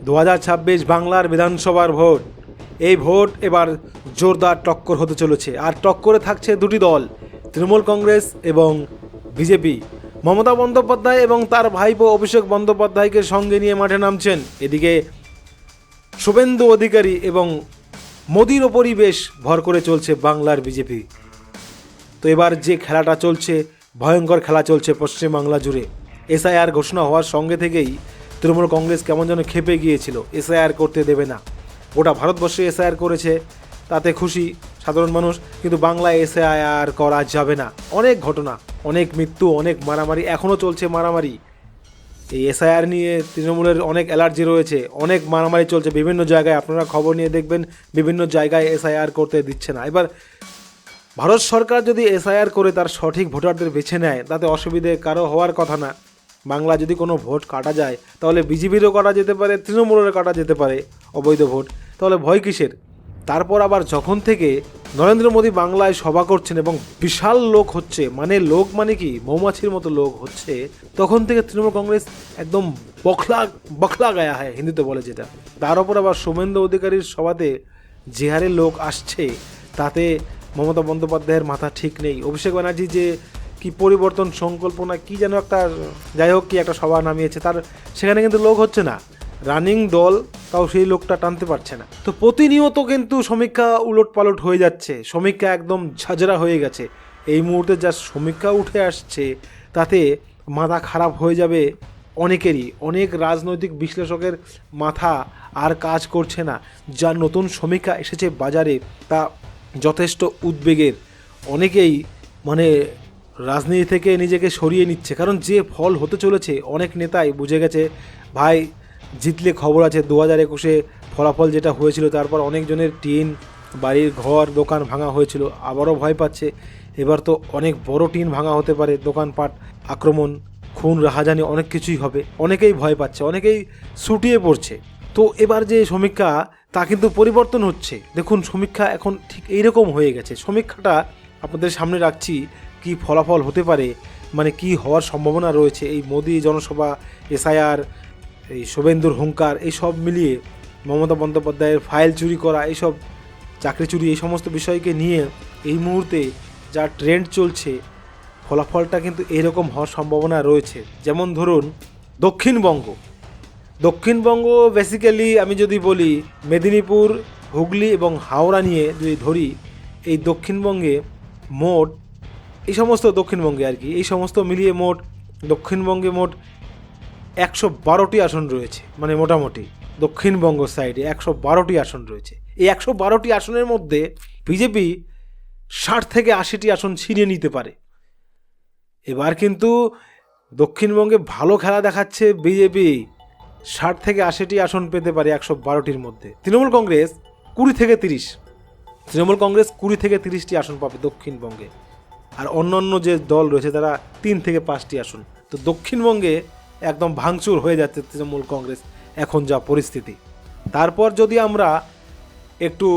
2026 বাংলার বিধানসভার ভোট। এই ভোট এবার জোরদার টক্কর হতে চলেছে, আর টক্করে থাকছে দুটি দল, তৃণমূল কংগ্রেস এবং বিজেপি। মমতা বন্দ্যোপাধ্যায় এবং তার ভাইপো অভিষেক বন্দ্যোপাধ্যায়কে সঙ্গে নিয়ে মাঠে নামছেন। এদিকে শুভেন্দু অধিকারী এবং মোদির ওপরই বেশ ভর করে চলছে বাংলার বিজেপি। তো এবার যে খেলাটা চলছে, ভয়ঙ্কর খেলা চলছে পশ্চিমবাংলা জুড়ে। এসআইআর ঘোষণা হওয়ার সঙ্গে থেকেই তৃণমূল কংগ্রেস কেমন যেন ক্ষেপে গিয়েছিল, এসআইআর করতে দেবে না। গোটা ভারতবর্ষে এসআইআর করেছে, তাতে খুশি সাধারণ মানুষ, কিন্তু বাংলায় এসআইআর করা যাবে না। অনেক ঘটনা, অনেক মৃত্যু, অনেক মারামারি, এখনও চলছে মারামারি। এই এসআইআর নিয়ে তৃণমূলের অনেক অ্যালার্জি রয়েছে, অনেক মারামারি চলছে বিভিন্ন জায়গায়। আপনারা খবর নিয়ে দেখবেন বিভিন্ন জায়গায় এসআইআর করতে দিচ্ছে না। এবার ভারত সরকার যদি এসআইআর করে তার সঠিক ভোটারদের বেছে নেয়, তাতে অসুবিধে কারো হওয়ার কথা না। বাংলা যদি কোনো ভোট কাটা যায়, তাহলে বিজেপিরও কাটা যেতে পারে, তৃণমূলেরও কাটা যেতে পারে অবৈধ ভোট। তাহলে ভয় কিসের? তারপর আবার যখন থেকে নরেন্দ্র মোদী বাংলায় সভা করছেন এবং বিশাল লোক হচ্ছে, মানে লোক মানে কি মৌমাছির মতো লোক হচ্ছে, তখন থেকে তৃণমূল কংগ্রেস একদম বখলা গায়া হয়, হিন্দিতে বলে যেটা। তার ওপর আবার শুভেন্দু অধিকারীর সভাতে যে হারে লোক আসছে, তাতে মমতা বন্দ্যোপাধ্যায়ের মাথা ঠিক নেই। অভিষেক ব্যানার্জি যে কি পরিবর্তন সংকল্পনা কি যেন একটা, যাই হোক, কি একটা সভা নামিয়েছে, তার সেখানে কিন্তু লোক হচ্ছে না, রানিং দল, তাও সেই লোকটা টানতে পারছে না। তো প্রতিনিয়ত কিন্তু সমীক্ষা উলট পালট হয়ে যাচ্ছে, সমীক্ষা একদম ঝাঁঝরা হয়ে গেছে। এই মুহূর্তে যা সমীক্ষা উঠে আসছে, তাতে মাথা খারাপ হয়ে যাবে অনেকেরই। অনেক রাজনৈতিক বিশ্লেষকের মাথা আর কাজ করছে না। যা নতুন সমীক্ষা এসেছে বাজারে, তা যথেষ্ট উদ্বেগের। অনেকেই মানে রাজনীতি থেকে নিজেকে সরিয়ে নিচ্ছে, কারণ যে ফল হতে চলেছে, অনেক নেতাই বুঝে গেছে ভাই জিতলে খবর আছে। 2021-এ ফলাফল যেটা হয়েছিল, তারপর অনেকজনের টিন, বাড়ির ঘর, দোকান ভাঙা হয়েছিল, আবারও ভয় পাচ্ছে। এবার তো অনেক বড় টিন ভাঙা হতে পারে, দোকানপাট আক্রমণ, খুন, রাহাজানি, অনেক কিছুই হবে। অনেকেই ভয় পাচ্ছে, অনেকেই ছুটিয়ে পড়ছে। তো এবার যে সমীক্ষা, তা কিন্তু পরিবর্তন হচ্ছে। দেখুন, সমীক্ষা এখন ঠিক এইরকম হয়ে গেছে। সমীক্ষাটা আপনাদের সামনে রাখছি, কি ফলাফল হতে পারে, মানে কি হওয়ার সম্ভাবনা রয়েছে। এই মোদি জনসভা, এসআইআর, এই শুভেন্দুর হুঙ্কার, এই সব মিলিয়ে মমতা বন্দ্যোপাধ্যায়ের ফাইল চুরি করা, এইসব চাকরি চুরি, এই সমস্ত বিষয়কে নিয়ে এই মুহূর্তে যা ট্রেন্ড চলছে, ফলাফলটা কিন্তু এরকম হওয়ার সম্ভাবনা রয়েছে। যেমন ধরুন দক্ষিণবঙ্গ বেসিক্যালি আমি যদি বলি, মেদিনীপুর, হুগলি এবং হাওড়া নিয়ে যদি ধরি, এই দক্ষিণবঙ্গে মোট, এই সমস্ত দক্ষিণবঙ্গে আর কি, এই সমস্ত মিলিয়ে দক্ষিণবঙ্গে মোট 112টি আসন রয়েছে। মানে মোটামুটি দক্ষিণবঙ্গ সাইডে 112টি আসন রয়েছে। এই 112টি আসনের মধ্যে বিজেপি 60 থেকে 80টি আসন ছিনিয়ে নিতে পারে। এবার কিন্তু দক্ষিণবঙ্গে ভালো খেলা দেখাচ্ছে বিজেপি, 60 থেকে 80টি আসন পেতে পারে 112টির মধ্যে। তৃণমূল কংগ্রেস 20 থেকে 30টি আসন পাবে দক্ষিণবঙ্গে। আর অন্যান্য যে দল রয়েছে, তারা 3 থেকে 5টি আসন। তো দক্ষিণবঙ্গে একদম ভাঙচুর হয়ে যাচ্ছে তৃণমূল কংগ্রেস, এখন যা পরিস্থিতি। তারপর যদি আমরা একটু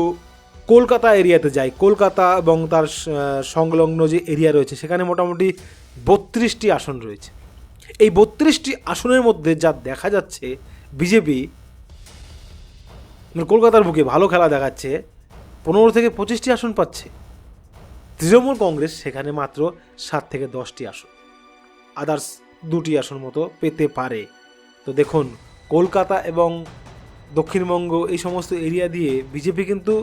কলকাতা এরিয়াতে যাই, কলকাতা এবং তার সংলগ্ন যে এরিয়া রয়েছে, সেখানে মোটামুটি 32টি আসন রয়েছে। এই 32টি আসনের মধ্যে যা দেখা যাচ্ছে, বিজেপি কলকাতার বুকে ভালো খেলা দেখাচ্ছে, 15 থেকে 25টি আসন পাচ্ছে। তৃণমূল কংগ্রেস সেখানে মাত্র 7 থেকে 10টি আসন, আদার্স 2টি আসন মতো পেতে পারে। তো দেখুন, কলকাতা এবং দক্ষিণবঙ্গ, এই সমস্ত এরিয়া দিয়ে বিজেপি কিন্তু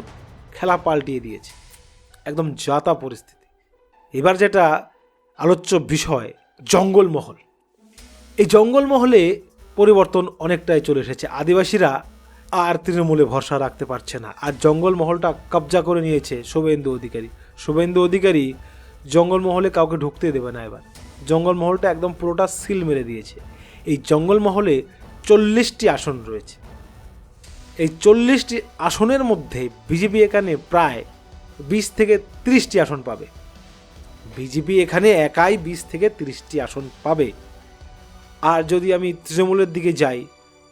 খেলা পাল্টিয়ে দিয়েছে, একদম যাতা পরিস্থিতি। এবার যেটা আলোচ্য বিষয়, জঙ্গলমহল। এই জঙ্গলমহলে পরিবর্তন অনেকটাই চলে এসেছে। আদিবাসীরা আর তৃণমূলে ভরসা রাখতে পারছে না, আর জঙ্গলমহলটা কবজা করে নিয়েছে শুভেন্দু অধিকারী জঙ্গলমহলে কাউকে ঢুকতে দেবে না। এবার জঙ্গলমহলটা একদম পুরোটা সিল মেরে দিয়েছে। এই জঙ্গলমহলে 40টি আসন রয়েছে। এই 40টি আসনের মধ্যে বিজেপি এখানে প্রায় 20 থেকে 30টি আসন পাবে। বিজেপি এখানে একাই 20 থেকে 30টি আসন পাবে। আর যদি আমি তৃণমূলের দিকে যাই,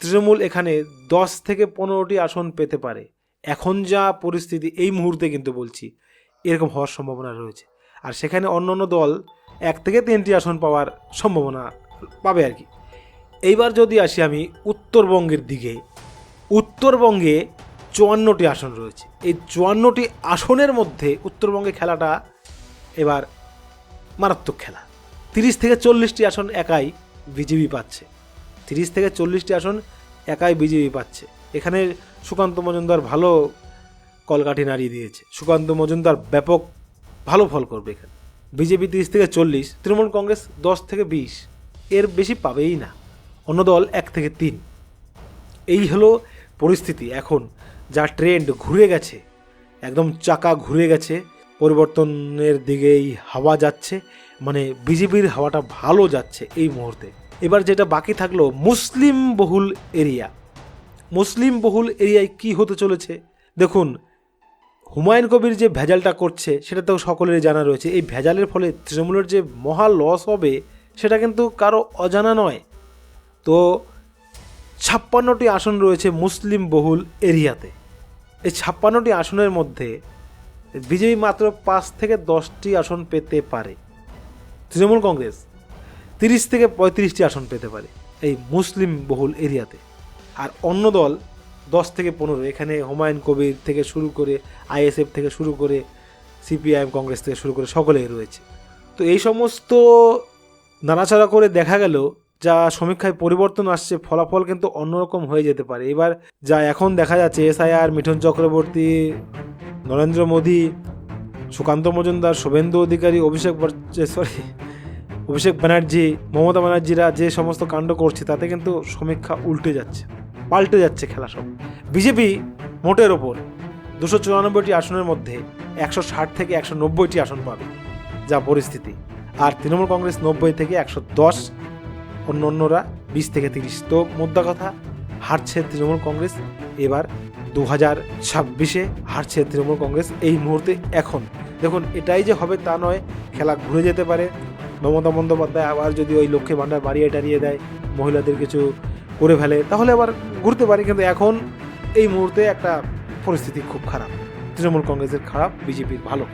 তৃণমূল এখানে 10 থেকে 15টি আসন পেতে পারে। এখন যা পরিস্থিতি, এই মুহূর্তে কিন্তু বলছি, এরকম হওয়ার সম্ভাবনা রয়েছে। আর সেখানে অন্যান্য দল 1 থেকে 3টি আসন পাওয়ার সম্ভাবনা পাবে আর কি। এইবার যদি আসি আমি উত্তরবঙ্গের দিকে, উত্তরবঙ্গে 54টি আসন রয়েছে। এই 54টি আসনের মধ্যে উত্তরবঙ্গে খেলাটা এবার মারাত্মক খেলা। 30 থেকে 40টি আসন একাই বিজেপি পাচ্ছে, 30 থেকে 40টি আসন একাই বিজেপি পাচ্ছে। এখানে সুকান্ত মজুমদার ভালো কলকাঠি নাড়িয়ে দিয়েছে, সুকান্ত মজুমদার ব্যাপক ভালো ফল করবে এখানে। বিজেপি 30 থেকে 40, তৃণমূল কংগ্রেস 10 থেকে 20, এর বেশি পাবেই না। অন্য দল 1 থেকে 3। এই হলো পরিস্থিতি এখন, যা ট্রেন্ড ঘুরে গেছে, একদম চাকা ঘুরে গেছে, পরিবর্তনের দিকেই হাওয়া যাচ্ছে, মানে বিজেপির হাওয়াটা ভালো যাচ্ছে এই মুহূর্তে। এবার যেটা বাকি থাকলো মুসলিম বহুল এরিয়া। মুসলিম বহুল এরিয়ায় কি হতে চলেছে দেখুন, হুমায়ুন কবির যে ভেজালটা করছে সেটা তো সকলেরই জানা রয়েছে। এই ভেজালের ফলে তৃণমূলের যে মহা লস হবে সেটা কিন্তু কারো অজানা নয়। তো 56টি আসন রয়েছে মুসলিম বহুল এরিয়াতে। এই 56টি আসনের মধ্যে বিজেপি মাত্র 5 থেকে 10টি আসন পেতে পারে, তৃণমূল কংগ্রেস 30 থেকে 35টি আসন পেতে পারে এই মুসলিম বহুল এরিয়াতে, আর অন্য দল 10 থেকে 15। এখানে হুমায়ুন কবির থেকে শুরু করে আইএসএফ থেকে শুরু করে সিপিআইএম কংগ্রেস থেকে শুরু করে সকলেই রয়েছে। তো এই সমস্ত নাড়াচাড়া করে দেখা গেল যা সমীক্ষায় পরিবর্তন আসছে, ফলাফল কিন্তু অন্যরকম হয়ে যেতে পারে। এবার যা এখন দেখা যাচ্ছে এসআইআর, মিঠুন চক্রবর্তী, নরেন্দ্র মোদী, সুকান্ত মজুমদার, শুভেন্দু অধিকারী, অভিষেক ব্যানার্জি, মমতা ব্যানার্জিরা যে সমস্ত কাণ্ড করছে তাতে কিন্তু সমীক্ষা উল্টে যাচ্ছে, পাল্টে যাচ্ছে খেলা সব। বিজেপি মোটের ওপর 294টি আসনের মধ্যে 160 থেকে 190টি আসন পাবে যা পরিস্থিতি, আর তৃণমূল কংগ্রেস 90 থেকে 110, অন্যরা 20 থেকে 30। তো মোদ্দা কথা, হারছে তৃণমূল কংগ্রেস। এবার 2026-এ হারছে তৃণমূল কংগ্রেস এই মুহূর্তে। এখন দেখুন, এটাই যে হবে তা নয়, খেলা ঘুরে যেতে পারে। মমতা বন্দ্যোপাধ্যায় আবার যদি ওই লক্ষ্মী ভাণ্ডার বাড়িয়ে টাড়িয়ে দেয়, মহিলাদের কিছু করে ফেলে, তাহলে আবার ঘুরতে পারে। কিন্তু এখন এই মুহূর্তে একটা পরিস্থিতি খুব খারাপ, তৃণমূল কংগ্রেসের খারাপ, বিজেপির ভালো।